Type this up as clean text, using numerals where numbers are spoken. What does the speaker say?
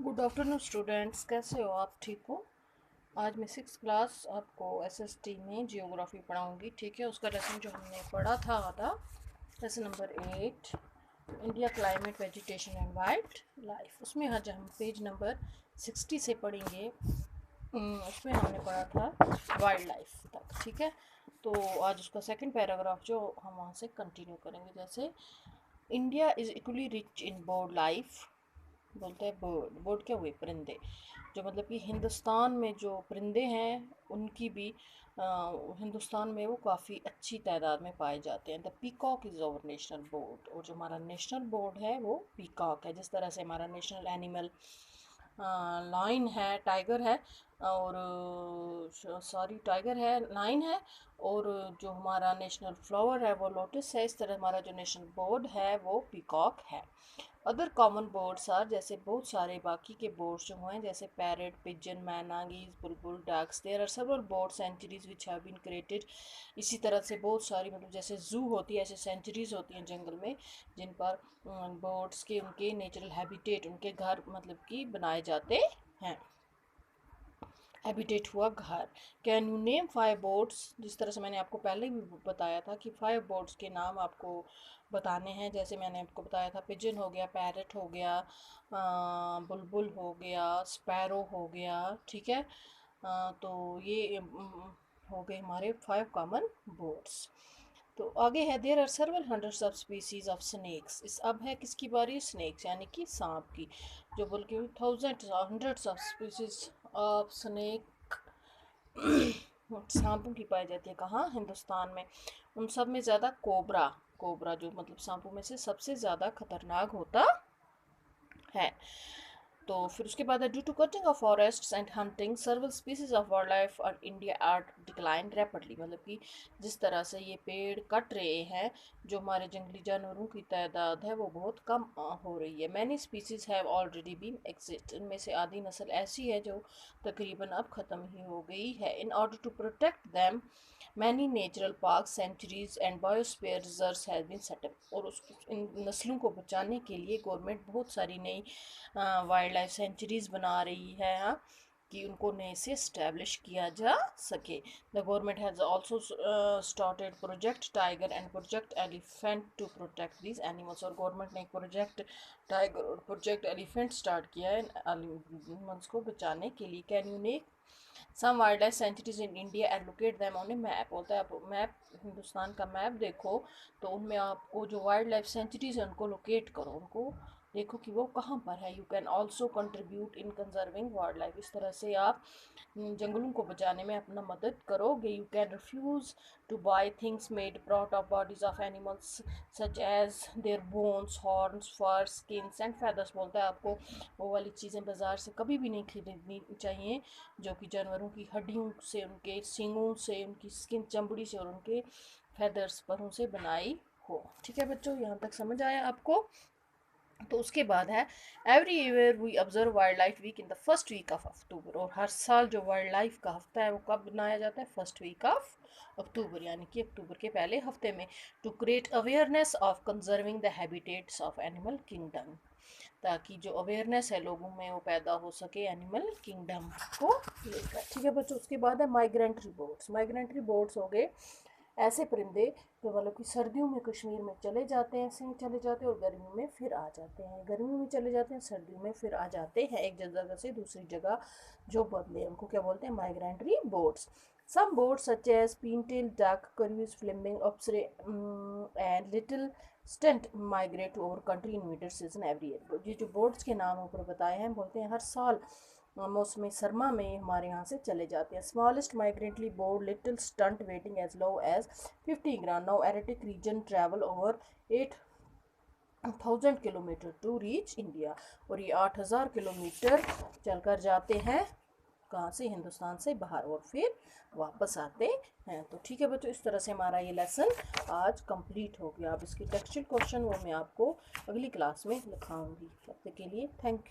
Good afternoon students, कैसे हो आप? ठीक हो? आज मैं 6th क्लास आपको एसएसटी में जियोग्राफी पढ़ाऊंगी। ठीक है, उसका लेसन जो हमने पढ़ा था lesson number 8, India climate vegetation and wild life. उसमें आज हम पेज नंबर 60 से पढ़ेंगे। उसमें हमने पढ़ा था वाइल्ड लाइफ तक। ठीक है, तो आज उसका सेकंड पैराग्राफ जो हम वहाँ से कंटिन्यू करेंगे। जैसे India is equally rich in bird life, बोलते हैं बर्ड क्या हुए? परिंदे। जो मतलब कि हिंदुस्तान में जो परिंदे हैं उनकी भी हिंदुस्तान में वो काफ़ी अच्छी तादाद में पाए जाते हैं। The peacock is our national bird, और जो हमारा नेशनल बर्ड है वो पीकॉक है। जिस तरह से हमारा नेशनल एनिमल लाइन है, टाइगर है, और सॉरी टाइगर है, लाइन है, और जो हमारा नेशनल फ्लावर है वो लोटस है। इस तरह हमारा जो नेशनल बर्ड है वो पीकॉक है। अदर कॉमन बर्ड्स आर, जैसे बहुत सारे बाकी के बर्ड्स जो हैं, जैसे parrot, pigeon, mynas, bulbul, ducks. There are several bird sanctuaries which have been created. इसी तरह से बहुत सारी, मतलब जैसे जू होती है, ऐसे सेंचुरीज होती हैं जंगल में, जिन पर बर्ड्स के उनके नेचुरल हैबिटेट, उनके घर मतलब कि बनाए जाते हैं। हैबिटेट हुआ घर। Can you name 5 boards? जिस तरह से मैंने आपको पहले भी बताया था कि 5 बोर्ड्स के नाम आपको बताने हैं। जैसे मैंने आपको बताया था, पिजन हो गया, पैरट हो गया, बुलबुल हो गया, स्पैरो हो गया। ठीक है, तो ये हो गए हमारे 5 कॉमन बोर्ड्स। तो आगे है, there are several hundreds of species of snakes. इस अब है किसकी बारी? स्नेक्स यानी कि सांप की। जो बल्कि thousands hundreds of species of snake सांपों की पाई जाती है। कहाँ? हिंदुस्तान में। उन सब में ज़्यादा कोबरा, कोबरा जो मतलब सांपों में से सबसे ज़्यादा खतरनाक होता है। तो फिर उसके बाद है, due to cutting of forests and hunting several species of wild life और इंडिया आर डिक्लाइन रैपिडली। मतलब कि जिस तरह से ये पेड़ कट रहे हैं, जो हमारे जंगली जानवरों की तादाद है वो बहुत कम हो रही है। Many species have already been exist. इनमें से आधी नस्ल ऐसी है जो तकरीबन अब ख़त्म ही हो गई है। In order to protect them many natural park, sanctuaries and biosphere reserves have been set up. और उस इन नस्लों को बचाने के लिए गवर्नमेंट बहुत सारी नई वाइल्ड लाइफ सेंचुरीज बना रही है, हाँ, कि उनको नए से इस्टेब्लिश किया जा सके। The government has also started Project Tiger and Project Elephant to protect these animals. और गवर्नमेंट ने एक प्रोजेक्ट टाइगर और प्रोजेक्ट एलिफेंट स्टार्ट किया है एनिमल्स को बचाने के लिए। Can you name some wild life sanctuaries in India and locate them on a map? बोलता है आप मैप, हिंदुस्तान का मैप देखो, तो उनमें आपको जो वाइल्ड लाइफ सेंचुरीज है उनको लोकेट करो, उनको देखो कि वो कहाँ पर है। You can also contribute in conserving wild life. इस तरह से आप जंगलों को बचाने में अपना मदद करोगे। You can refuse to buy things made part of bodies of animals such as their bones, horns, fur, skins and feathers. बोलता है आपको वो वाली चीज़ें बाज़ार से कभी भी नहीं खरीदनी चाहिए जो कि जानवरों की हड्डियों से, उनके सींगों से, उनकी स्किन, चमड़ी से और उनके फेदर्स, परों से बनाई हो। ठीक है बच्चों, यहाँ तक समझ आया आपको? तो उसके बाद है, every year we observe wild life week in the first week of October. और हर साल जो वाइल्ड लाइफ का हफ्ता है वो कब बनाया जाता है? फर्स्ट वीक ऑफ अक्टूबर, यानी कि अक्टूबर के पहले हफ्ते में। To create awareness of conserving the habitats of animal kingdom, ताकि जो अवेयरनेस है लोगों में वो पैदा हो सके एनिमल किंगडम को लेकर। ठीक है बच्चों, उसके बाद है माइग्रेंट्री बर्ड्स। माइग्रेंट्री बर्ड्स हो गए ऐसे परिंदे जो मतलब कि सर्दियों में कश्मीर में चले जाते हैं, सिंह चले जाते हैं, और गर्मियों में फिर आ जाते हैं। गर्मियों में चले जाते हैं, सर्दियों में फिर आ जाते हैं, एक जगह से दूसरी जगह जो बदले, उनको क्या बोलते हैं? माइग्रेंट्री birds. Some birds such as pintail duck, curlews, flaming osprey, and little stunt migrate to our country in winter season every year. ये जो birds के नाम ऊपर बताए हैं, बोलते हैं हर साल मौसम सरमा में हमारे यहाँ से चले जाते हैं। Smallest migratory bird little stint weighing as low as 50 gram. Now Arctic region travel over 8,000 kilometre to reach India. और ये 8,000 किलोमीटर चलकर जाते हैं कहाँ से? हिंदुस्तान से बाहर, और फिर वापस आते हैं। तो ठीक है बच्चों, इस तरह से हमारा ये लेसन आज कंप्लीट हो गया। अब इसकी टेक्सचुअल क्वेश्चन वो मैं आपको अगली क्लास में लिखाऊंगी। तब तक के लिए थैंक यू।